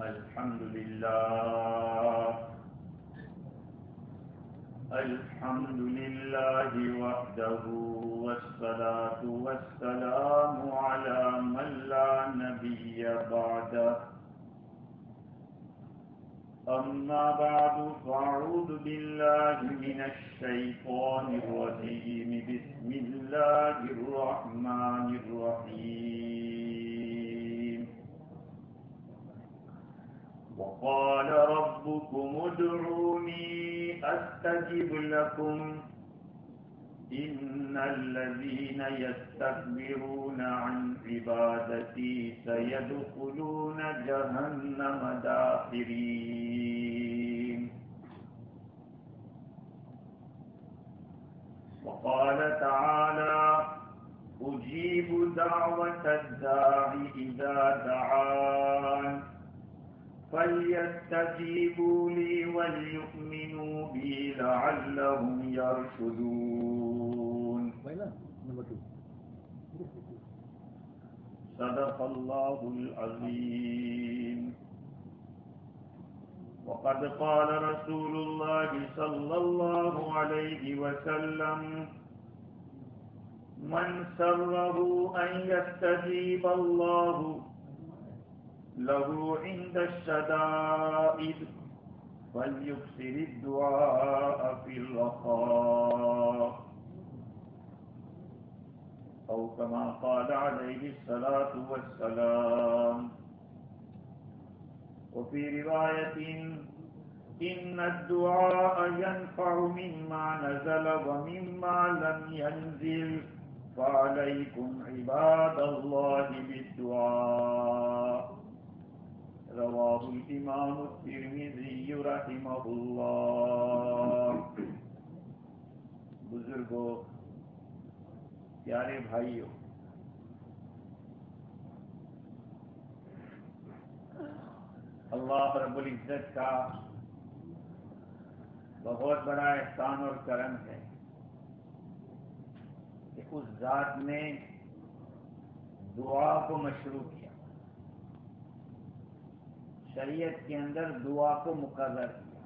الحمد لله وحده والصلاة والسلام على من لا نبي بعده أما بعد فأعوذ بالله من الشيطان الرجيم بسم الله الرحمن الرحيم وقال ربكم ادعوني أستجب لكم إن الذين يستكبرون عن عبادتي سيدخلون جهنم داخرين وقال تعالى أجيب دعوة الداع إذا دعان فليستجيبوا لي وليؤمنوا بي لعلهم يرشدون صدق الله العظيم وقد قال رسول الله صلى الله عليه وسلم من سره أن يستجيب الله له عند الشدائد فليكثر الدعاء في الرخاء أو كما قال عليه الصلاة والسلام وفي رواية إن الدعاء ينفع مما نزل ومما لم ينزل فعليكم عباد الله بالدعاء رواه الإمام الترمذي رحمه اللہ۔ بزرگوں، پیارے بھائیوں، اللہ رب العزت کا بہت بڑا احسان اور کرم ہے کہ اس ذات نے دعا کو مشروع کیا، شریعت کے اندر دعا کو مقرر کیا،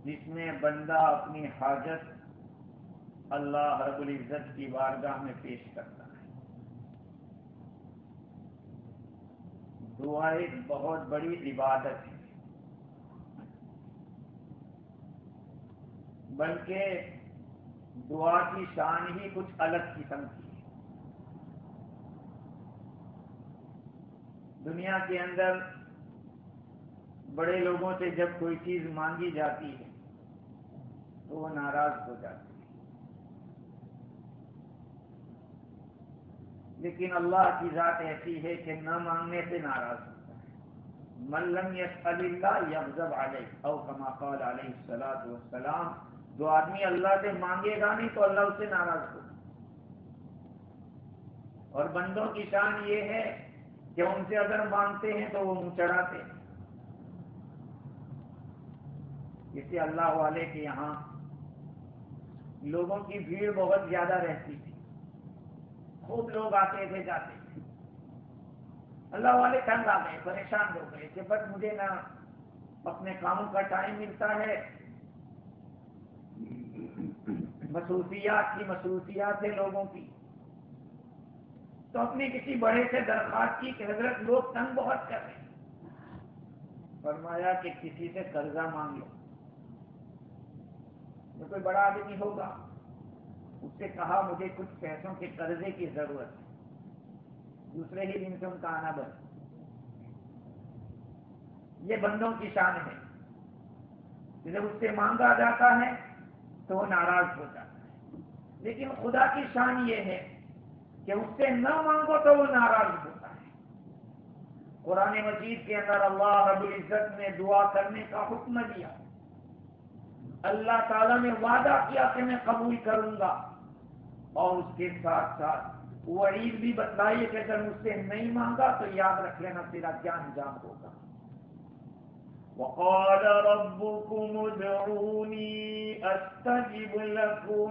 جس میں بندہ اپنی حاجت اللہ رب العزت کی بارگاہ میں پیش کرتا ہے۔ دعا ایک بہت بڑی عبادت ہے، بلکہ دعا کی شان ہی کچھ الگ قسم کی ہے۔ دنیا کے اندر بڑے لوگوں سے جب کوئی چیز مانگی جاتی ہے تو وہ ناراض ہو جاتے ہیں، لیکن اللہ کی ذات ایسی ہے کہ نہ مانگنے سے ناراض ہوتا ہے۔ من لم يسأل اللہ یغضب علیہ او کما قال علیہ الصلاۃ والسلام، جو آدمی اللہ سے مانگے گا نہیں تو اللہ اس سے ناراض ہوگا۔ اور بندوں کی شان یہ ہے کہ ان سے اگر مانگتے ہیں تو وہ منہ چڑھاتے ہیں۔ اس سے اللہ والے کے یہاں لوگوں کی بھیڑ بہت زیادہ رہتی تھی، خوب لوگ آتے تھے جاتے تھے۔ اللہ والے تنگ آ گئے، پریشان ہو گئے کہ بس مجھے نہ اپنے کاموں کا ٹائم ملتا ہے، مصروفیات ہے لوگوں کی، تو اپنے کسی بڑے سے درخواست کی کہ حضرت لوگ تنگ بہت کر رہے ہیں۔ فرمایا کہ کسی سے قرضہ مانگ لو، جو کوئی بڑا آدمی ہوگا اس سے کہا مجھے کچھ پیسوں کے قرضے کی ضرورت ہے، دوسرے ہی دن سے ان کا آنا بند۔ یہ بندوں کی شان ہے، جب اس سے مانگا جاتا ہے تو وہ ناراض ہو جاتا ہے، لیکن خدا کی شان یہ ہے کہ اس سے نہ مانگو تو وہ ناراض ہوتا ہے۔ قرآن مجید کے اندر اللہ رب العزت نے دعا کرنے کا حکم دیا، اللہ تعالیٰ نے وعدہ کیا کہ میں قبول کروں گا، اور اس کے ساتھ ساتھ وعید بھی بتلائی کہ اگر مجھ سے نہیں مانگا تو یاد رکھ لینا تیرا کیا انجام ہوگا۔ وقال ربكم ادعوني استجب لكم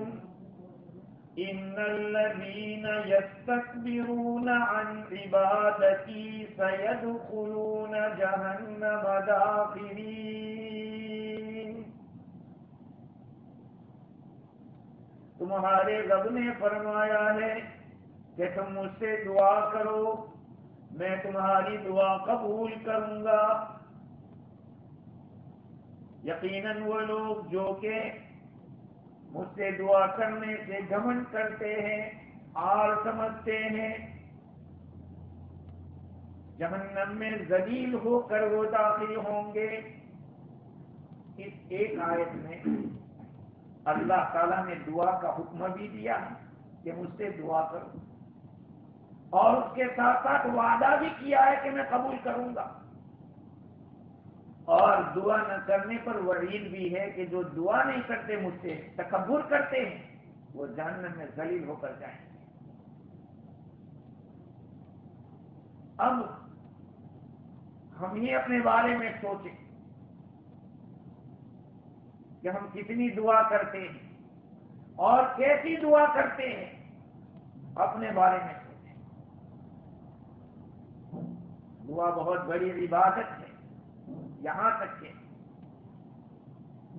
ان الذين يستكبرون عن عبادتي سيدخلون جهنم داخرين. تمہارے رب نے فرمایا ہے کہ تم مجھ سے دعا کرو، میں تمہاری دعا قبول کروں گا. یقیناً وہ لوگ جو کہ مجھ سے دعا کرنے سے گھمنڈ کرتے ہیں، آر سمجھتے ہیں، جہنم میں ذلیل ہو کر وہ داخل ہوں گے. اس ایک آیت میں اللہ تعالیٰ نے دعا کا حکم بھی دیا کہ مجھ سے دعا کرو، اور اس کے ساتھ ساتھ وعدہ بھی کیا ہے کہ میں قبول کروں گا. اور دعا نہ کرنے پر وعید بھی ہے کہ جو دعا نہیں کرتے مجھ سے، تکبر کرتے ہیں، وہ جہنم میں ذلیل ہو کر جائیں گے. اب ہم ہی اپنے بارے میں سوچیں کہ ہم کتنی دعا کرتے ہیں اور کیسی دعا کرتے ہیں. اپنے بارے میں سوچیں. دعا بہت بڑی عبادت ہے، یہاں تک کہ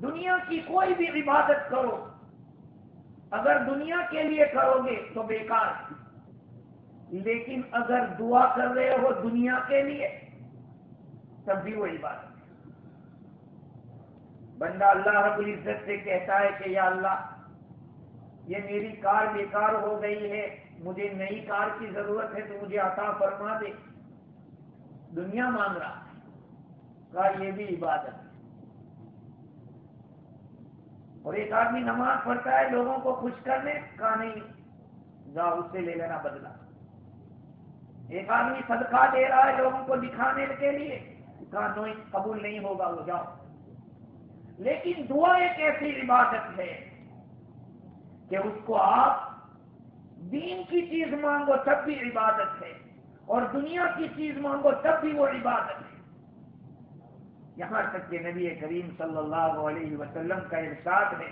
دنیا کی کوئی بھی عبادت کرو، اگر دنیا کے لیے کرو گے تو بیکار ہے، لیکن اگر دعا کر رہے ہو دنیا کے لیے تب بھی وہ عبادت ہے. بندہ اللہ رب العزت سے کہتا ہے کہ یا اللہ یہ میری کار بیکار ہو گئی ہے، مجھے نئی کار کی ضرورت ہے تو مجھے عطا فرما دے. دنیا مانگ رہا ہے، کہا یہ بھی عبادت ہے. اور ایک آدمی نماز پڑھتا ہے لوگوں کو خوش کرنے، کہا نہیں جاؤ اس سے لے لینا بدلہ. ایک آدمی صدقہ دے رہا ہے لوگوں کو دکھانے کے لیے، کہا نہیں قبول نہیں ہوگا وہ جاؤ. لیکن دعا ایک ایسی عبادت ہے کہ اس کو آپ دین کی چیز مانگو تب بھی عبادت ہے، اور دنیا کی چیز مانگو تب بھی وہ عبادت ہے. یہاں تک کہ نبی کریم صلی اللہ علیہ وسلم کا ارشاد ہے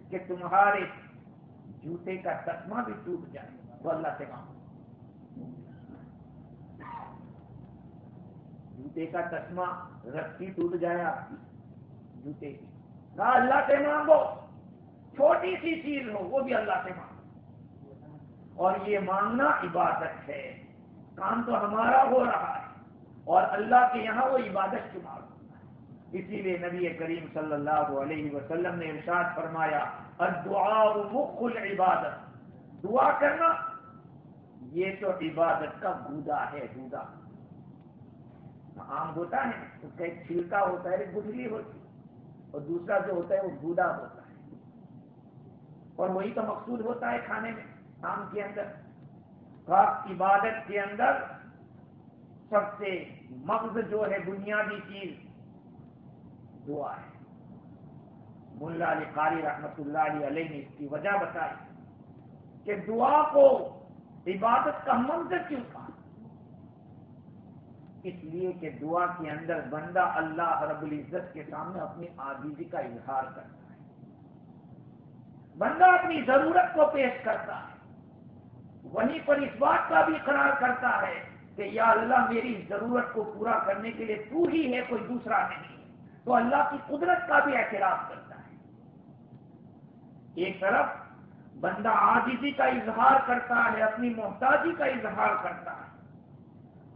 کہ تمہارے جوتے کا تسمہ بھی ٹوٹ جائے تو اللہ سے مانگو. جوتے کا تسمہ، رسی ٹوٹ جائے آپ کی جوتے کی، کہا اللہ سے مانگو. چھوٹی سی چیز ہو وہ بھی اللہ سے مانگو. اور یہ مانگنا عبادت ہے. کام تو ہمارا ہو رہا ہے اور اللہ کے یہاں وہ عبادت شمار ہوتا ہے. اسی لیے نبی کریم صلی اللہ علیہ وسلم نے ارشاد فرمایا الدعاء مخ العبادت. دعا کرنا یہ تو عبادت کا گودا ہے. گودا آم ہوتا ہے، اس کا ایک چھلکا ہوتا ہے، ایک گٹھلی ہوتی ہے، اور دوسرا جو ہوتا ہے وہ گودا ہوتا ہے، اور وہی تو مقصود ہوتا ہے کھانے میں. آم کے اندر عبادت کے اندر سب سے مغز جو ہے بنیادی چیز دعا ہے. ملا علی قاری رحمۃ اللہ علیہ نے اس کی وجہ بتائی کہ دعا کو عبادت کا منظر کیوں کہا. اس لیے کہ دعا کے اندر بندہ اللہ رب العزت کے سامنے اپنی عاجزی کا اظہار کرتا ہے. بندہ اپنی ضرورت کو پیش کرتا ہے، وہیں پر اس بات کا بھی اقرار کرتا ہے کہ یا اللہ میری ضرورت کو پورا کرنے کے لیے تو ہی ہے، کوئی دوسرا نہیں. تو اللہ کی قدرت کا بھی اعتراف کرتا ہے. ایک طرف بندہ عاجزی کا اظہار کرتا ہے، اپنی محتاجی کا اظہار کرتا ہے،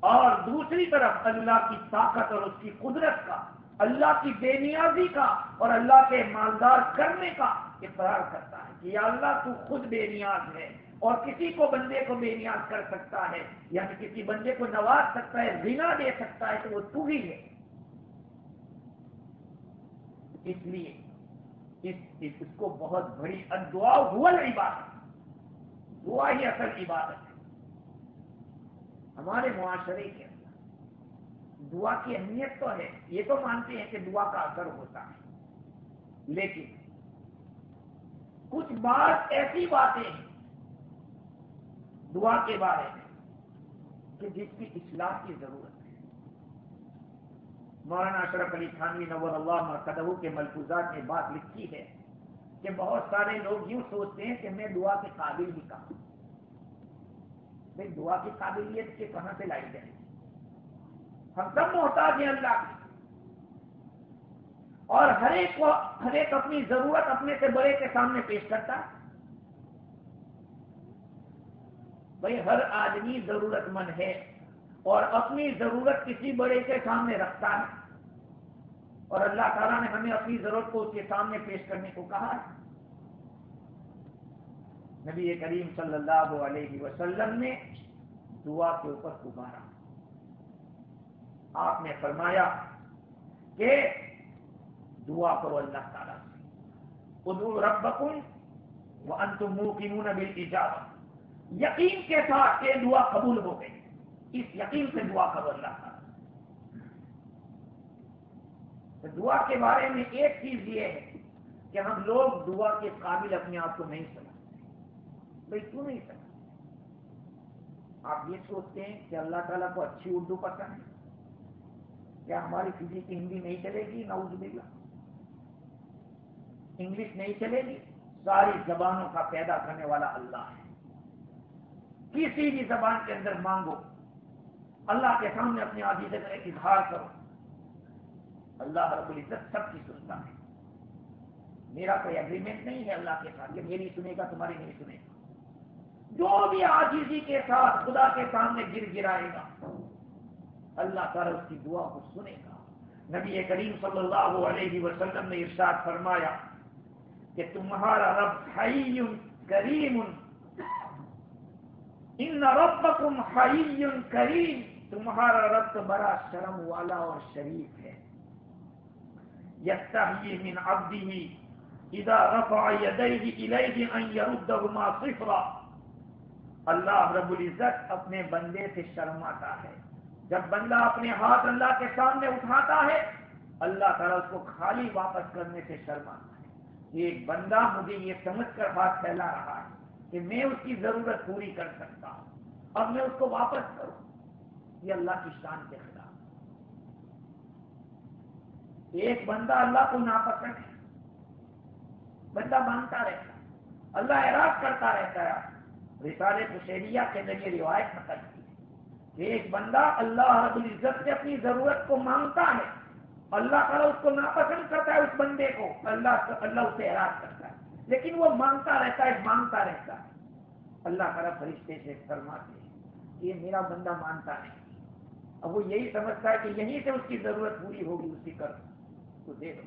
اور دوسری طرف اللہ کی طاقت اور اس کی قدرت کا، اللہ کی بے نیازی کا اور اللہ کے مالدار کرنے کا اقرار کرتا ہے کہ یا اللہ تو خود بے نیاز ہے، اور کسی کو بندے کو بے نیاز کر سکتا ہے، یعنی کسی بندے کو نواز سکتا ہے، غنا دے سکتا ہے تو وہ تو ہی ہے. اس لیے اس کو بہت بڑی الدعاء هو العبادت، دعا ہی اصل عبادت ہے. ہمارے معاشرے کے اندر دعا کی اہمیت تو ہے، یہ تو مانتے ہیں کہ دعا کا اثر ہوتا ہے، لیکن کچھ بات ایسی باتیں ہیں دعا کے بارے میں کہ جس کی اصلاح کی ضرورت ہے. مولانا اشرف علی تھانوی نور اللہ مرقدہ کے ملفوظات میں بات لکھی ہے کہ بہت سارے لوگ یوں سوچتے ہیں کہ میں دعا کے قابل بھی کہاں. بھائی دعا کی قابلیت کے کہاں سے لائی جائے گی؟ ہم سب محتاج ہیں اللہ کی، اور ہر ایک اپنی ضرورت اپنے سے بڑے کے سامنے پیش کرتا ہے. بھائی ہر آدمی ضرورت مند ہے اور اپنی ضرورت کسی بڑے کے سامنے رکھتا ہے، اور اللہ تعالیٰ نے ہمیں اپنی ضرورت کو اس کے سامنے پیش کرنے کو کہا ہے. نبی کریم صلی اللہ علیہ وسلم نے دعا کے اوپر ابھارا. آپ نے فرمایا کہ دعا کرو اللہ تعالیٰ سے، ادعوا ربکم وانتم موقنون بالاجابہ، یقین کے ساتھ کہ دعا قبول ہو گئی، اس یقین سے دعا کرو اللہ تعالیٰ. تو دعا کے بارے میں ایک چیز یہ ہے کہ ہم لوگ دعا کے قابل اپنے آپ کو نہیں سمجھتے. بھائی کیوں نہیں سمجھتے؟ آپ یہ سوچتے ہیں کہ اللہ تعالیٰ کو اچھی اردو پسند ہے، کیا ہماری فزیک ہندی نہیں چلے گی؟ نعوذ باللہ. انگلش نہیں چلے گی؟ ساری زبانوں کا پیدا کرنے والا اللہ ہے. کسی بھی زبان کے اندر مانگو، اللہ کے سامنے اپنی عاجزی کا اظہار کرو، اللہ رب العزت سب کی سنتا ہے. میرا کوئی اگریمنٹ نہیں ہے اللہ کے ساتھ کہ میری سنے گا تمہاری نہیں سنے گا. جو بھی عاجزی کے ساتھ خدا کے سامنے گر گرائے گا اللہ تعالیٰ اس کی دعا کو سنے گا. نبی کریم صلی اللہ علیہ وسلم نے ارشاد فرمایا کہ تمہارا رب حی کریم، ان ربکم حی کریم، تمہارا رب تو بڑا شرم والا اور شریف ہے. یستحیی من عبدہ اذا رفع یدیہ الیہ ان یردہما صفرا. اللہ رب العزت اپنے بندے سے شرماتا ہے. جب بندہ اپنے ہاتھ اللہ کے سامنے اٹھاتا ہے اللہ تعالیٰ اس کو خالی واپس کرنے سے شرماتا ہے. ایک بندہ مجھے یہ سمجھ کر ہاتھ پھیلا رہا ہے کہ میں اس کی ضرورت پوری کر سکتا ہوں، اب میں اس کو واپس کروں، یہ اللہ کی شان کے خلاف. ایک بندہ اللہ کو ناپسند ہے، بندہ مانگتا رہتا ہے، اللہ اعراض کرتا رہتا ہے. رسالہ قشیریہ کے اندر یہ روایت نقل کی کہ ایک بندہ اللہ رب العزت سے اپنی ضرورت کو مانگتا ہے، اللہ تعالیٰ اس کو ناپسند کرتا ہے، اس بندے کو اللہ اسے اعراض کرتا ہے، لیکن وہ مانگتا رہتا ہے. اللہ تعالیٰ فرشتے سے فرماتے ہیں کہ یہ میرا بندہ مانتا نہیں. اب وہ یہی سمجھتا ہے کہ یہیں سے اس کی ضرورت پوری ہوگی، اسی کر تو دے دو.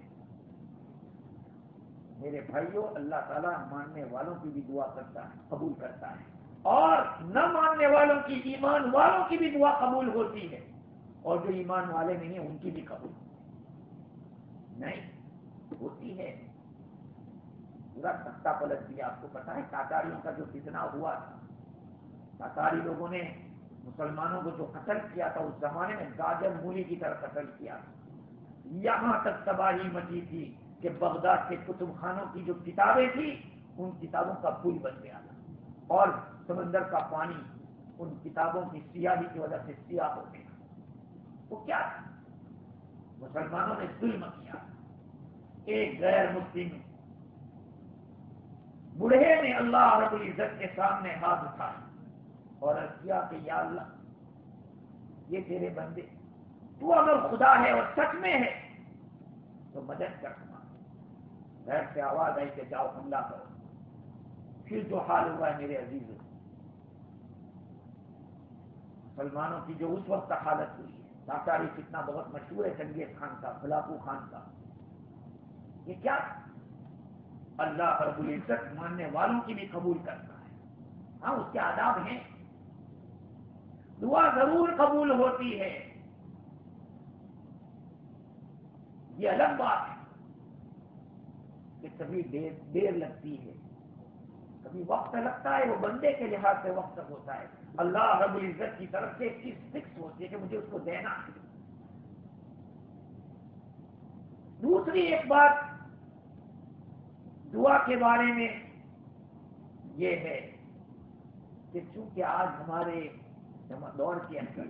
میرے بھائیوں، اللہ تعالیٰ ماننے والوں کی بھی دعا کرتا ہے، قبول کرتا ہے، اور نہ ماننے والوں کی، ایمان والوں کی بھی دعا قبول ہوتی ہے، اور جو ایمان والے نہیں ہیں ان کی بھی قبول نہیں ہوتی ہے. پورا تختہ پلٹ دیا. آپ کو پتا ہے تاتاریوں کا جو فتنہ ہوا تھا، تاتاری لوگوں نے مسلمانوں کو جو قتل کیا تھا اس زمانے میں گاجر مولی کی طرح قتل کیا تھا. یہاں تک تباہی مچی تھی کہ بغداد کے کتب خانوں کی جو کتابیں تھیں ان کتابوں کا پل بن گیا تھا، اور سمندر کا پانی ان کتابوں کی سیاہی کی وجہ سے سیاہ ہو گیا. وہ کیا تھا؟ مسلمانوں نے ظلم کیا. ایک غیر مسلم بوڑھے نے اللہ رب العزت کے سامنے ہاتھ اٹھائے اور عرض کیا کہ یا اللہ یہ تیرے بندے، تو اگر خدا ہے اور سچ میں ہے تو مدد کر. غیر سے آواز آئی کہ جاؤ حملہ کرو. پھر جو حال ہوا ہے میرے عزیزوں، مسلمانوں کی جو اس وقت حالت ہوئی ہے، تاتاری فتنہ بہت مشہور ہے، چنگیز خان کا، ہلاکو خان کا. یہ کیا؟ اللہ رب العزت ماننے والوں کی بھی قبول کرتا ہے. ہاں اس کے آداب ہیں، دعا ضرور قبول ہوتی ہے، یہ الگ بات ہے کہ کبھی دیر لگتی ہے، کبھی وقت لگتا ہے، وہ بندے کے لحاظ سے وقت ہوتا ہے. اللہ رب العزت کی طرف سے ایک چیز فکس ہوتی ہے کہ مجھے اس کو دینا ہے. دوسری ایک بات دعا کے بارے میں یہ ہے کہ چونکہ آج ہمارے دور کے اندر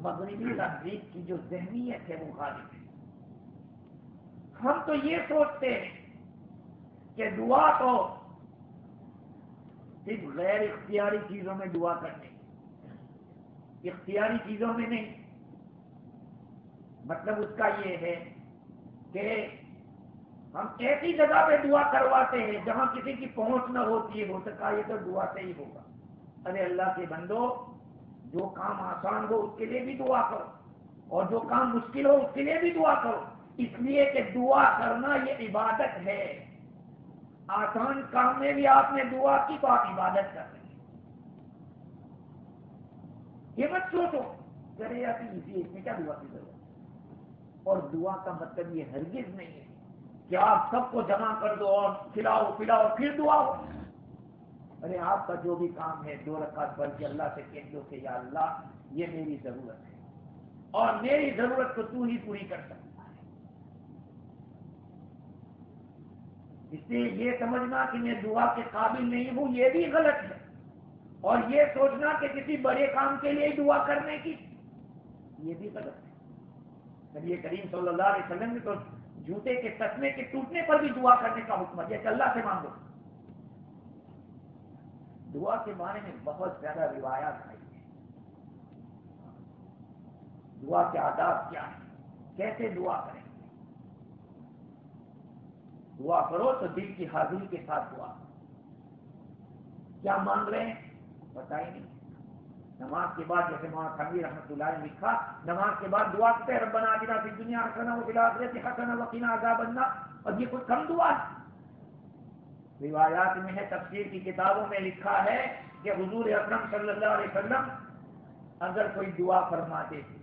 مغربی تہذیب کی جو ذہنیت ہے وہ غالب ہے. ہم تو یہ سوچتے ہیں کہ دعا تو صرف غیر اختیاری چیزوں میں دعا کرنے کی، اختیاری چیزوں میں نہیں۔ مطلب اس کا یہ ہے کہ ہم ایسی جگہ پہ دعا کرواتے ہیں جہاں کسی کی پہنچ نہ ہوتی ہے، ہو سکا یہ تو دعا سے ہی ہوگا۔ ارے اللہ کے بندو، جو کام آسان ہو اس کے لیے بھی دعا کرو، اور جو کام مشکل ہو اس کے لیے بھی دعا کرو، اس لیے کہ دعا کرنا یہ عبادت ہے۔ آسان کام میں بھی آپ نے دعا کی تو آپ عبادت کر رہے ہیں۔ یہ مت سوچو کرے یا اسی اس میں کیا دعا کی ضرورت ہے۔ اور دعا کا مطلب یہ ہرگز نہیں ہے کہ آپ سب کو جمع کر دو اور کھلاؤ پلاؤ پھر دعا ہو۔ ارے آپ کا جو بھی کام ہے 2 رکعت پڑھ کے اللہ سے کہہ دو کہ یا اللہ یہ میری ضرورت ہے اور میری ضرورت کو تو ہی پوری کر سکتا ہے۔ اس لیے یہ سمجھنا کہ میں دعا کے قابل نہیں ہوں یہ بھی غلط ہے، اور یہ سوچنا کہ کسی بڑے کام کے لیے دعا کرنے کی یہ بھی غلط ہے۔ نبی کریم صلی اللہ علیہ وسلم نے تو جوتے کے تسمے کے ٹوٹنے پر بھی دعا کرنے کا حکم دیا کہ اللہ سے مانگو۔ دعا کے بارے میں بہت زیادہ روایات آئی ہیں۔ دعا کے آداب کیا ہے، کیسے دعا کریں؟ دعا کرو تو دل کی حاضری کے ساتھ دعا کرو۔ کیا مانگ رہے ہیں پتہ ہی نہیں۔ نماز کے بعد جیسے مولانا خانوی رحمۃ اللہ نے لکھا، نماز کے بعد دعا کرتے ہیں ربنا آتنا فی الدنیا حسنہ وفی الآخرۃ حسنہ وقنا عذاب النار، اور یہ کوئی کم دعا ہے؟ روایات میں ہے، تفسیر کی کتابوں میں لکھا ہے کہ حضور اکرم صلی اللہ علیہ وسلم اگر کوئی دعا فرماتے تھے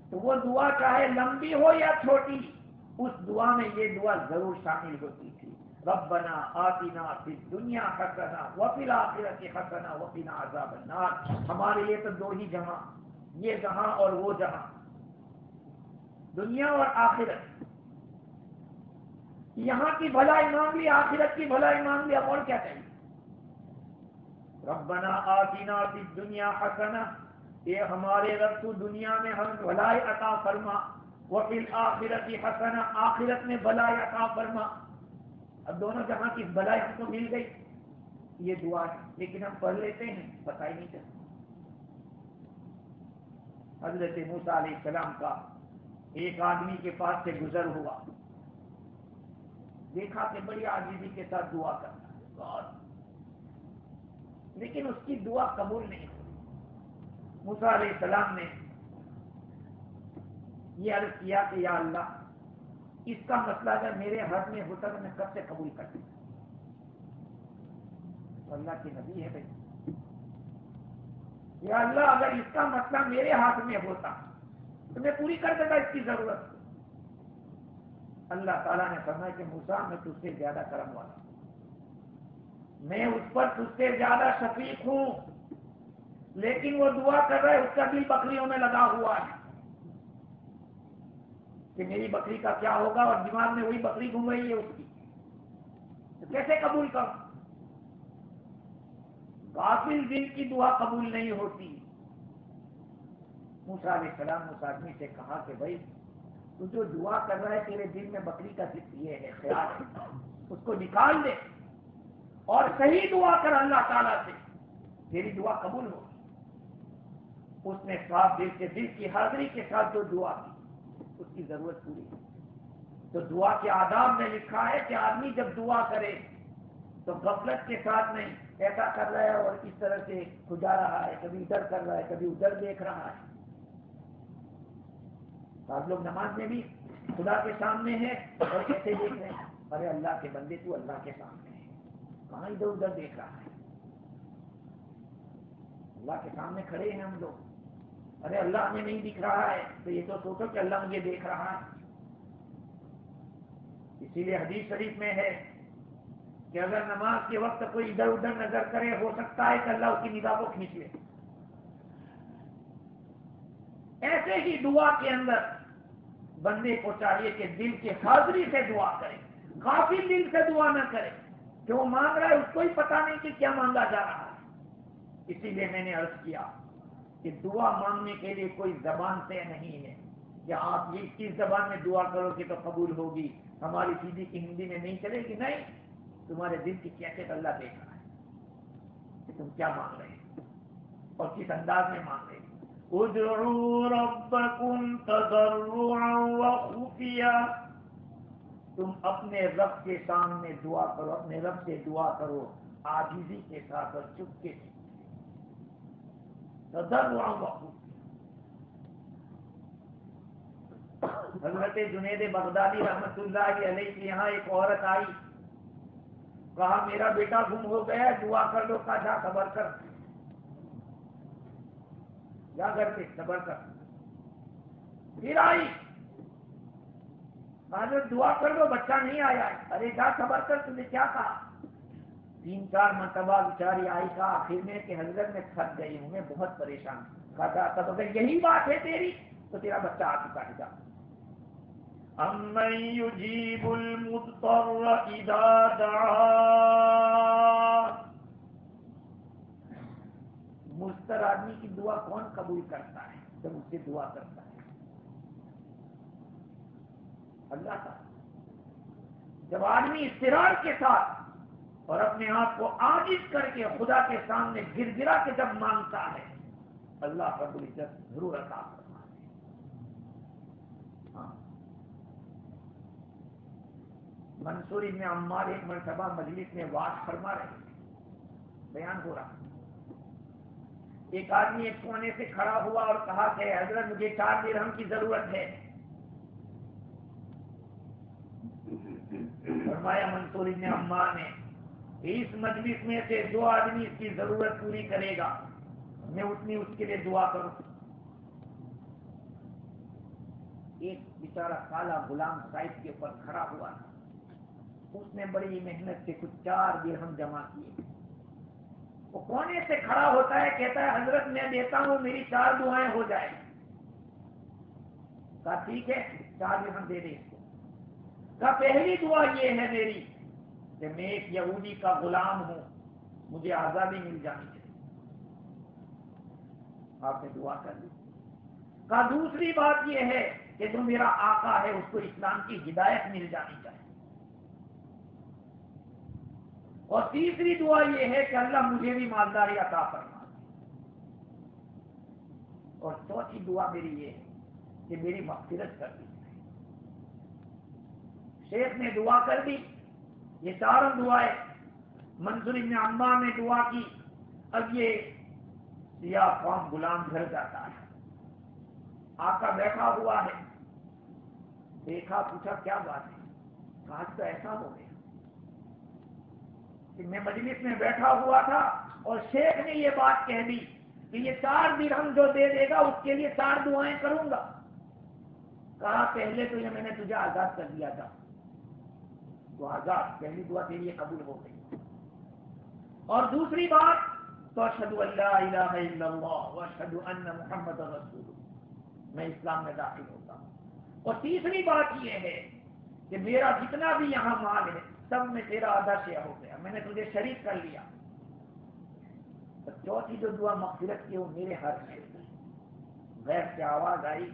تو وہ دعا چاہے لمبی ہو یا چھوٹی، اس دعا میں یہ دعا ضرور شامل ہوتی تھی، ربنا آتنا فی الدنیا حسنہ وفی الآخرۃ حسنہ وقنا عذاب النار۔ ہمارے لیے تو 2 ہی جہاں، یہ جہاں اور وہ جہاں، دنیا اور آخرت، یہاں کی بھلائی مانگ لی، آخرت کی بھلائی مانگ لی، اب اور کیا چاہیے؟ ربنا آتنا فی الدنیا حسنہ، یہ ہمارے رب تو دنیا میں ہم بھلائی عطا فرما، وفی الآخرۃ حسنہ، آخرت میں بھلائی عطا فرما۔ اب دونوں جہاں کی بھلائی ہم کو مل گئی، یہ دعا ہے، لیکن ہم پڑھ لیتے ہیں پتہ ہی نہیں چلتا۔ حضرت موسیٰ علیہ السلام کا ایک آدمی کے پاس سے گزر ہوا، دیکھا کہ بڑی عاجزی کے ساتھ دعا کرتا ہے بہت، لیکن اس کی دعا قبول نہیں ہوئی۔ موسیٰ علیہ السلام نے یہ عرض کیا کہ یا اللہ اس کا مسئلہ اگر میرے ہاتھ میں ہوتا تو میں کب سے قبول کرتا۔ اللہ کے نبی ہے بھائی، یا اللہ اگر اس کا مسئلہ میرے ہاتھ میں ہوتا تو میں پوری کر دیتا اس کی ضرورت۔ اللہ تعالیٰ نے فرمایا کہ موسیٰ میں تجھ سے زیادہ کرم والا ہوں، میں اس پر تجھ سے زیادہ شفیق ہوں، لیکن وہ دعا کر رہا ہے اس کا دل بکریوں میں لگا ہوا ہے کہ میری بکری کا کیا ہوگا، اور دماغ میں وہی بکری گھوم رہی ہے اس کی، تو کیسے قبول کروں؟ غافل دل کی دعا قبول نہیں ہوتی۔ موسیٰ علیہ السلام اس آدمی سے کہا کہ بھائی تو جو دعا کر رہا ہے تیرے دل میں بکری کا یہ ہے خیال ہے، اس کو نکال دے اور صحیح دعا کر اللہ تعالیٰ سے، تیری دعا قبول ہو۔ اس نے صاف دل سے، دل کی حاضری کے ساتھ جو دعا کی اس کی ضرورت پوری ہے۔ تو دعا کے آداب میں لکھا ہے کہ آدمی جب دعا کرے تو غفلت کے ساتھ نہیں، ایسا کر رہا ہے اور اس طرح سے کھجا رہا ہے، کبھی ادھر کر رہا ہے کبھی ادھر دیکھ رہا ہے۔ آپ لوگ نماز میں بھی خدا کے سامنے ہیں اور ایسے دیکھ رہے ہیں، ارے اللہ کے بندے تو اللہ کے سامنے ہے، کہاں ادھر ادھر دیکھ رہا ہے؟ اللہ کے سامنے کھڑے ہیں ہم لوگ، ارے اللہ ہمیں نہیں دکھ رہا ہے تو یہ تو سوچو کہ اللہ مجھے دیکھ رہا ہے۔ اسی لیے حدیث شریف میں ہے کہ اگر نماز کے وقت کوئی ادھر ادھر نظر کرے ہو سکتا ہے کہ اللہ اس کی نگاہ کو کھینچ لے۔ ایسے ہی دعا کے اندر بندے کو چاہیے کہ دل کی حاضری سے دعا کرے، غافل دل سے دعا نہ کرے کہ وہ مانگ رہا ہے اس کو ہی پتا نہیں کہ کیا مانگا جا رہا ہے۔ اسی لیے میں نے عرض کیا کہ دعا مانگنے کے لیے کوئی زبان سے نہیں ہے کہ آپ یہ کس زبان میں دعا کرو گے تو قبول ہوگی، ہماری سیدھی کی ہندی میں نہیں چلے گی، نہیں، تمہارے دل کی کیفیت اللہ دیکھ رہا ہے کہ تم کیا مانگ رہے ہیں اور کس انداز میں مانگ رہے ہیں. ادعوا ربکم تضرعا وخفیا، تم اپنے رب کے سامنے دعا کرو، اپنے رب سے دعا کرو عاجزی کے ساتھ اور چپکے سے. تضرعا وخفیا. حضرت جنید بغدادی رحمت اللہ علیہ کے یہاں ایک عورت آئی، کہا میرا بیٹا گم ہو گیا ہے، دعا کر دو. کہا جا صبر کر، جا کر کے صبر کر. پھر آئی، حضرت دعا کر دو بچہ نہیں آیا ہے. ارے جا صبر کر، تم نے کیا کہا؟ 3-4 مرتبہ بیچاری آئی. کہا آخر میں کہ حضرت میں تھک گئی ہوں، میں بہت پریشان ہوں. کہا تب اگر یہی بات ہے تیری تو تیرا بچہ آ چکا ہے. جا. امن یجیب المضطر اذا دعا، مضطر آدمی کی دعا کون قبول کرتا ہے جب اس سے دعا کرتا ہے؟ اللہ تعالی. جب آدمی اضطرار کے ساتھ اور اپنے آپ کو عاجز کر کے خدا کے سامنے گر گرا کے جب مانگتا ہے، اللہ رب العزت ضرور عطا کرتا ہے. ہاں، منصور ابن عمار ایک مرتبہ مجلس میں وعظ فرما رہے تھے، بیان ہو رہا. ایک آدمی ایک کونے سے کھڑا ہوا اور کہا کہ حضرت مجھے 4 درہم کی ضرورت ہے. فرمایا منصور ابن عمار نے اس مجلس میں سے جو آدمی اس کی ضرورت پوری کرے گا میں اتنی اس کے لیے دعا کروں. ایک بیچارہ کالا غلام سائد کے اوپر کھڑا ہوا تھا، اس نے بڑی محنت سے کچھ 4 درہم جمع کیے. وہ کونے سے کھڑا ہوتا ہے، کہتا ہے حضرت میں دیتا ہوں، میری 4 دعائیں ہو جائیں. کہا ٹھیک ہے 4 درہم دے دے اس کو. کہا پہلی دعا یہ ہے میری کہ میں ایک یہودی کا غلام ہوں، مجھے آزادی مل جانی چاہیے. آپ نے دعا کر دی. کہا دوسری بات یہ ہے کہ جو میرا آقا ہے اس کو اسلام کی ہدایت مل جانی چاہیے. اور تیسری دعا یہ ہے کہ اللہ مجھے بھی مالداری عطا فرما. اور چوتھی دعا میری یہ ہے کہ میری مغفرت کر دی. شیخ نے دعا کر دی. یہ 4 دعائیں منصور ابن عمار نے دعا کی. اب یہ سیاہ فام غلام گھر جاتا ہے، آقا بیٹھا ہوا ہے، دیکھا پوچھا کیا بات ہے؟ کہا تو ایسا ہو گیا کہ میں مجلس میں بیٹھا ہوا تھا اور شیخ نے یہ بات کہہ دی کہ یہ 4 درہم جو دے دے گا اس کے لیے 4 دعائیں کروں گا. کہا پہلے تو یہ میں نے تجھے آزاد کر دیا تھا، تو آزاد پہلی دعا کے لیے قبول ہو گئی. اور دوسری بات تو اشہد ان لا الہ الا اللہ واشہد ان محمد رسول اللہ، میں اسلام میں داخل ہوتا ہوں. اور تیسری بات یہ ہے کہ میرا جتنا بھی یہاں مال ہے سب میں تیرا آدھا شیئر ہو گیا، میں نے تجھے شریک کر لیا. اور چوتھی جو دعا مغفرت کی وہ میرے ہاتھ میں. غیر سے آواز آئی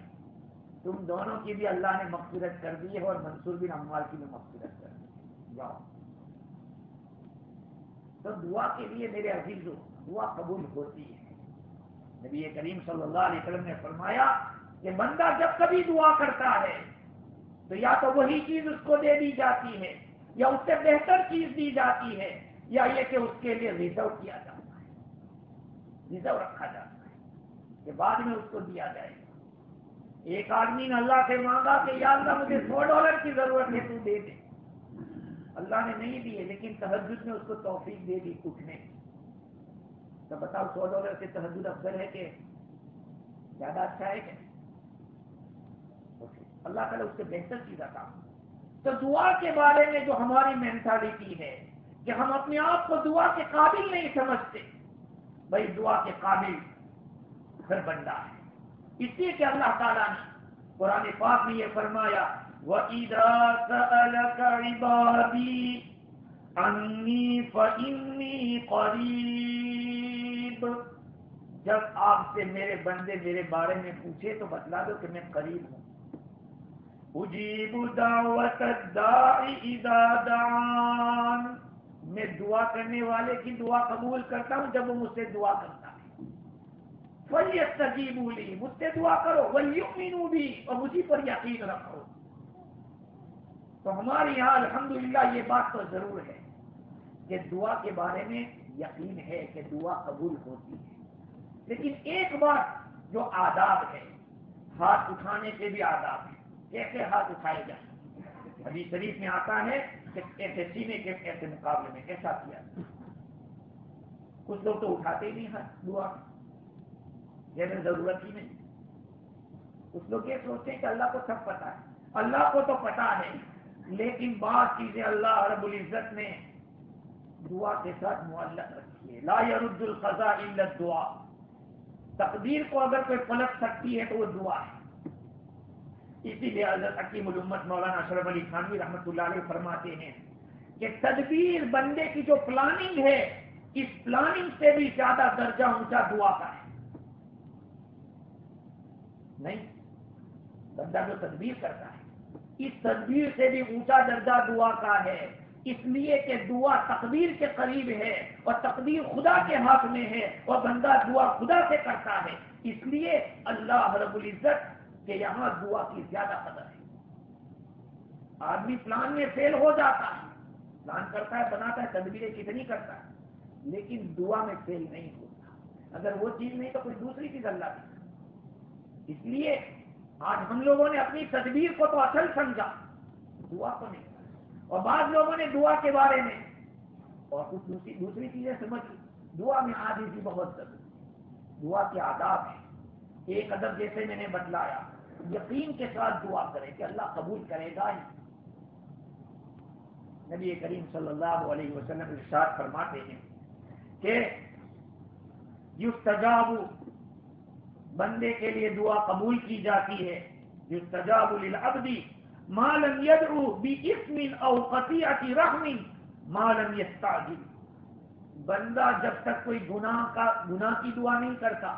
تم دونوں کی بھی اللہ نے مغفرت کر دی ہے اور منصور بن عمار کی بھی مغفرت کر دی. جاؤ. تو دعا کے لیے میرے عزیزو دعا قبول ہوتی ہے. نبی کریم صلی اللہ علیہ وسلم نے فرمایا کہ بندہ جب کبھی دعا کرتا ہے تو یا تو وہی چیز اس کو دے دی جاتی ہے یا اس سے بہتر چیز دی جاتی ہے یا یہ کہ اس کے لیے ریزرو کیا جاتا ہے، ریزرو رکھا جاتا ہے کہ بعد میں اس کو دیا جائے گا. ایک آدمی نے اللہ سے مانگا کہ یا اللہ مجھے $100 کی ضرورت ہے تو دے دے. اللہ نے نہیں دیے لیکن تہجد میں اس کو توفیق دے دی اٹھنے. تو بتاؤ $100 سے تہجد افضل ہے کہ زیادہ اچھا ہے کہ اللہ تعالیٰ اس سے بہتر چیز عطا. تو دعا کے بارے میں جو ہماری مینٹالٹی ہے کہ ہم اپنے آپ کو دعا کے قابل نہیں سمجھتے، بھائی دعا کے قابل ہر بندہ ہے. اس لیے کہ اللہ تعالیٰ نے قرآن پاک میں یہ فرمایا وَإِذَا سَأَلَكَ عِبَادِي عَنِّي فَإِنِّي قَرِيبٌ، جب آپ سے میرے بندے میرے بارے میں پوچھے تو بتلا دو کہ میں قریب ہوں. اجیب دعوت الداع اذا دعان، میں دعا کرنے والے کی دعا قبول کرتا ہوں جب وہ مجھ سے دعا کرتا ہے۔ فَلْيَسْتَجِيبُوا لِي، مجھ سے دعا کرو، وَلْيُؤْمِنُوا بِي، اور مجھے پر یقین رکھو۔ تو ہمارے یہاں الحمدللہ یہ بات تو ضرور ہے کہ دعا کے بارے میں یقین ہے کہ دعا قبول ہوتی ہے، لیکن ایک بات جو آداب ہے، ہاتھ اٹھانے کے بھی آداب ہے، کیسے ہاتھ اٹھائے جائیں۔ حدیث شریف میں آتا ہے کہ ایسے سینے کے ایسے مقابلے میں ایسا کیا۔ کچھ لوگ تو اٹھاتے ہی نہیں ہاتھ دعا جیسے ضرورت ہی نہیں۔ کچھ لوگ یہ سوچتے ہیں کہ اللہ کو سب پتا ہے، اللہ کو تو پتا ہے، لیکن بعض چیزیں اللہ رب العزت نے دعا کے ساتھ معلق رکھی ہے۔ لا يرد القضاء الا الدعاء، تقدیر کو اگر کوئی پلٹ سکتی ہے تو وہ دعا ہے۔ اسی لیے حضرت حکیم الامت مولانا اشرف علی تھانوی رحمۃ اللہ علیہ فرماتے ہیں کہ تدبیر بندے کی جو پلاننگ ہے، اس پلاننگ سے بھی زیادہ درجہ اونچا دعا کا ہے۔ نہیں، بندہ جو تدبیر کرتا ہے اس تدبیر سے بھی اونچا درجہ دعا کا ہے، اس لیے کہ دعا تقدیر کے قریب ہے اور تقدیر خدا کے ہاتھ میں ہے، اور بندہ دعا خدا سے کرتا ہے، اس لیے اللہ رب العزت کے یہاں دعا کی زیادہ قدر ہے۔ آدمی پلان میں فیل ہو جاتا ہے، پلان کرتا ہے، بناتا ہے، تدبیریں کتنی کرتا ہے، لیکن دعا میں فیل نہیں ہوتا۔ اگر وہ چیز نہیں تو کوئی دوسری چیز اللہ کی۔ اس لیے آج ہم لوگوں نے اپنی تدبیر کو تو اصل سمجھا، دعا کو نہیں، اور بعض لوگوں نے دعا کے بارے میں اور کچھ دوسری چیزیں سمجھ لی۔ دعا میں آدھی سی بہت ضروری، دعا کے آداب ہے۔ ایک ادب جیسے میں نے بتلایا، یقین کے ساتھ دعا کرے کہ اللہ قبول کرے گا ہی۔ نبی کریم صلی اللہ علیہ وسلم ارشاد فرماتے ہیں کہ یستجاب، بندے کے لیے دعا قبول کی جاتی ہے، یستجاب للعبد ما لم يدعو باسم او قطیعۃ رحم ما لم یستعجل۔ بندہ جب تک کوئی گناہ کی دعا نہیں کرتا،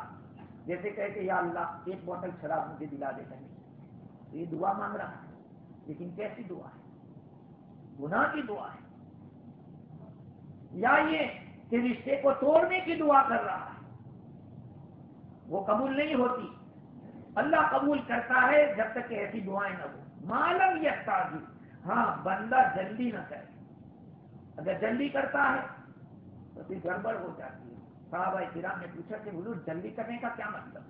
جیسے کہتے یا اللہ ایک بوتل شراب مجھے دلا دے کہیں، تو یہ دعا مانگ رہا ہے، لیکن کیسی دعا ہے؟ گناہ کی دعا ہے، یا یہ کہ رشتے کو توڑنے کی دعا کر رہا ہے، وہ قبول نہیں ہوتی۔ اللہ قبول کرتا ہے جب تک کہ ایسی دعائیں نہ ہو، معلوم یستعجل، ہاں بندہ جلدی نہ کرے۔ اگر جلدی کرتا ہے تو پھر گڑبڑ ہو جاتی ہے۔ صحابہ کرام نے پوچھا کہ حضور جلدی کرنے کا کیا مطلب؟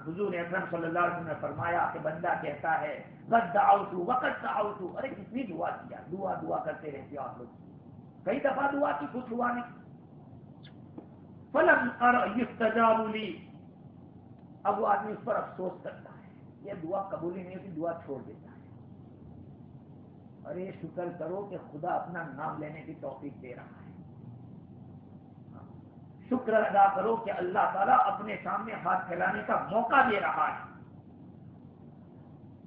حضور اکرم صلی اللہ علیہ وسلم نے فرمایا کہ بندہ کہتا ہے قد دعوت وقد دعوت، ارے کتنی دعا کیا، دعا دعا کرتے رہتے آپ لوگ، کئی دفعہ دعا کی کچھ ہوا نہیں۔ فلم یستجاب لی، اب وہ آدمی اس پر افسوس کرتا ہے، یہ دعا قبول ہی نہیں ہوتی، دعا چھوڑ دیتا ہے۔ ارے شکر کرو کہ خدا اپنا نام لینے کی توفیق دے رہا ہے، شکر ادا کرو کہ اللہ تعالیٰ اپنے سامنے ہاتھ پھیلانے کا موقع دے رہا ہے۔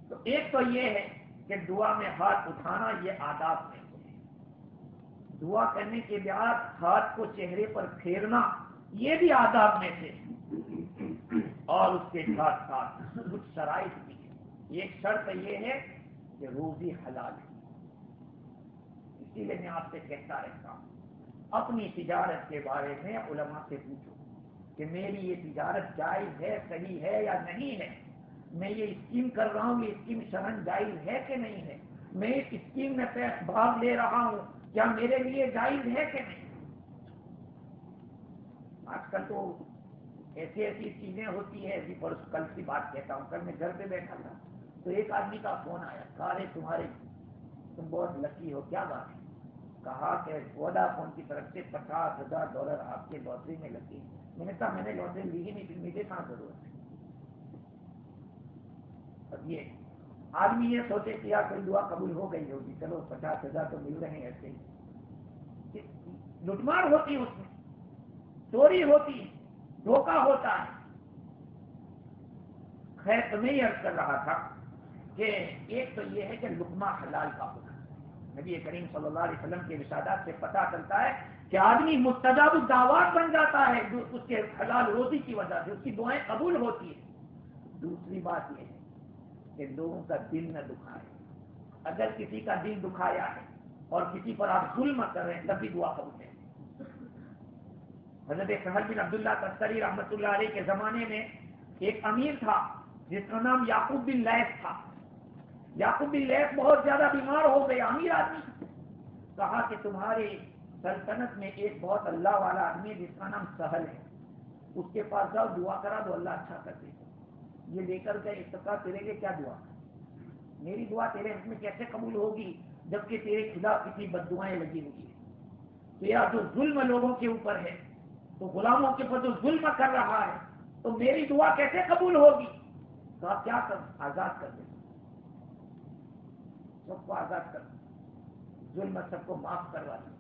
تو ایک تو یہ ہے کہ دعا میں ہاتھ اٹھانا یہ آداب میں ہے، دعا کرنے کے بعد ہاتھ کو چہرے پر پھیرنا یہ بھی آداب میں سے، اور اس کے ساتھ ساتھ کچھ شرائط بھی ہے۔ ایک شرط یہ ہے کہ روزی حلال ہے۔ اسی لیے میں آپ سے کہتا رہتا ہوں، اپنی تجارت کے بارے میں علماء سے پوچھو کہ میری یہ تجارت جائز ہے، صحیح ہے یا نہیں ہے، میں یہ اسکیم کر رہا ہوں، یہ اسکیم شرعاً جائز ہے کہ نہیں ہے، میں اس اسکیم میں پیسہ بھاگ لے رہا ہوں، کیا میرے لیے جائز ہے کہ نہیں۔ آج کل تو ایسی چیزیں ہوتی ہیں، کل کی بات کہتا ہوں، کل میں گھر پہ بیٹھا تھا تو ایک آدمی کا فون آیا، کہا رے تم بہت لکی ہو، کیا بات ہے؟ کہا کہ ووڈا فون کی طرف سے $50,000 آپ کے لاٹری میں لگی۔ میں نے کہا میں نے لاٹری لی ہی نہیں، پھر مجھے کہاں ضرورت ہے۔ اب یہ آدمی یہ سوچے کہ یار کوئی دعا قبول ہو گئی ہوگی، چلو 50,000 تو مل رہے ہیں، ایسے ہی لٹمار ہوتی، اس میں چوری ہوتی، دھوکہ ہوتا ہے۔ خیر تو میں یہ عرض کر رہا تھا کہ ایک تو یہ ہے کہ لقمہ حلال کا ہونا، نبی کریم صلی اللہ علیہ وسلم کے ارشادات سے پتہ چلتا ہے کہ آدمی مستجاب الدعوات بن جاتا ہے اس کے حلال روزی کی وجہ سے، اس کی دعائیں قبول ہوتی ہیں۔ دوسری بات یہ ہے کہ لوگوں کا دل نہ دکھائے، اگر کسی کا دل دکھایا ہے اور کسی پر آپ ظلم کر رہے ہیں تب بھی دعا قبول ہے۔ حضرت سہل بن عبداللہ تستری رحمۃ اللہ علیہ کے زمانے میں ایک امیر تھا جس کا نام یعقوب بن لیث تھا۔ یعقوب بن لیث بہت زیادہ بیمار ہو گئے، امیر آدمی، کہا کہ تمہاری سلطنت میں ایک بہت اللہ والا آدمی ہے جس کا نام سہل ہے، اس کے پاس جاؤ دعا کرا دو، اللہ اچھا کر دے گا۔ یہ لے کر گئے، اتفاق تیرے لیے کیا دعا، میری دعا تیرے حق میں کیسے قبول ہوگی جبکہ تیرے خلاف کتنی بد دعائیں لگی ہوئی ہیں، تیرا جو ظلم لوگوں کے اوپر ہے، تو غلاموں کے اوپر جو ظلم کر رہا ہے، تو میری دعا کیسے قبول ہوگی؟ تو آپ کیا کر، آزاد کر دیں، سب کو آزاد کر دیں، ظلم سب کو معاف کروا دیں۔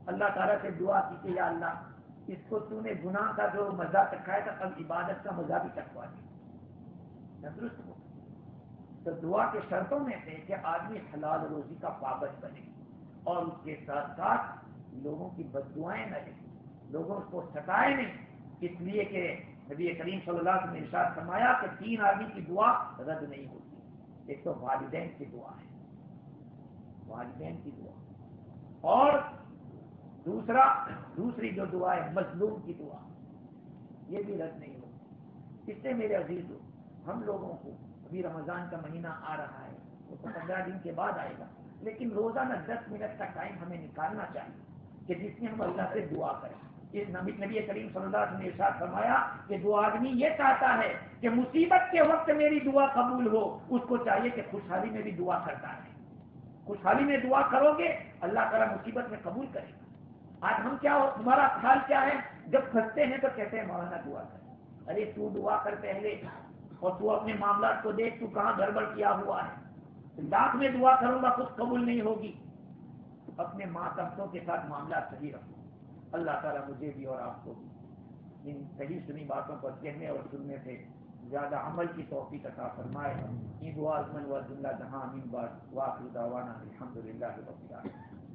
اللہ تعالیٰ سے دعا کی کہ یا اللہ اس کو تو نے گناہ کا جو مزہ چکھایا تھا اب عبادت کا مزہ بھی چکھوا دیا، درست ہو۔ تو دعا کے شرطوں میں سے کہ آدمی حلال روزی کا پابند بنے اور اس کے ساتھ ساتھ لوگوں کی بد دعائیں نہ لیں، لوگوں کو ستائے نہیں، اس لیے کہ نبی کریم صلی اللہ علیہ وسلم نے ارشاد فرمایا کہ 3 آدمی کی دعا رد نہیں ہوتی، ایک تو والدین کی دعا ہے، والدین کی دعا، اور دوسری جو دعا ہے مظلوم کی دعا، یہ بھی رد نہیں ہوتی۔ اس سے میرے عزیزو ہم لوگوں کو ابھی رمضان کا مہینہ آ رہا ہے، وہ تو 15 دن کے بعد آئے گا، لیکن روزانہ 10 منٹ کا ٹائم ہمیں نکالنا چاہیے کہ جس میں ہم اللہ سے دعا کریں۔ اس نبی کریم صلی اللہ علیہ وسلم نے ارشاد فرمایا کہ جو آدمی یہ چاہتا ہے کہ مصیبت کے وقت میری دعا قبول ہو، اس کو چاہیے کہ خوشحالی میں بھی دعا کرتا ہے۔ خوشحالی میں دعا کرو گے اللہ تعالیٰ مصیبت میں قبول کرے گا۔ آج ہم کیا، ہمارا حال کیا ہے، جب پھنستے ہیں تو کہتے ہیں مولانا دعا کر، ارے تو دعا کر پہلے، اور تو اپنے معاملات کو دیکھ تو کہاں گڑبڑ کیا ہوا ہے، لاکھ میں دعا کروں گا کچھ قبول نہیں ہوگی۔ اپنے ماتحتوں کے ساتھ معاملات صحیح رکھو۔ اللہ تعالیٰ مجھے بھی اور آپ کو بھی ان صحیح سنی باتوں پر کہنے اور سننے سے زیادہ عمل کی توفیق عطا فرمائے۔ یہ دعا من و اللہ جہاں امین بات واخر دعوانا الحمدللہ رب العالمین۔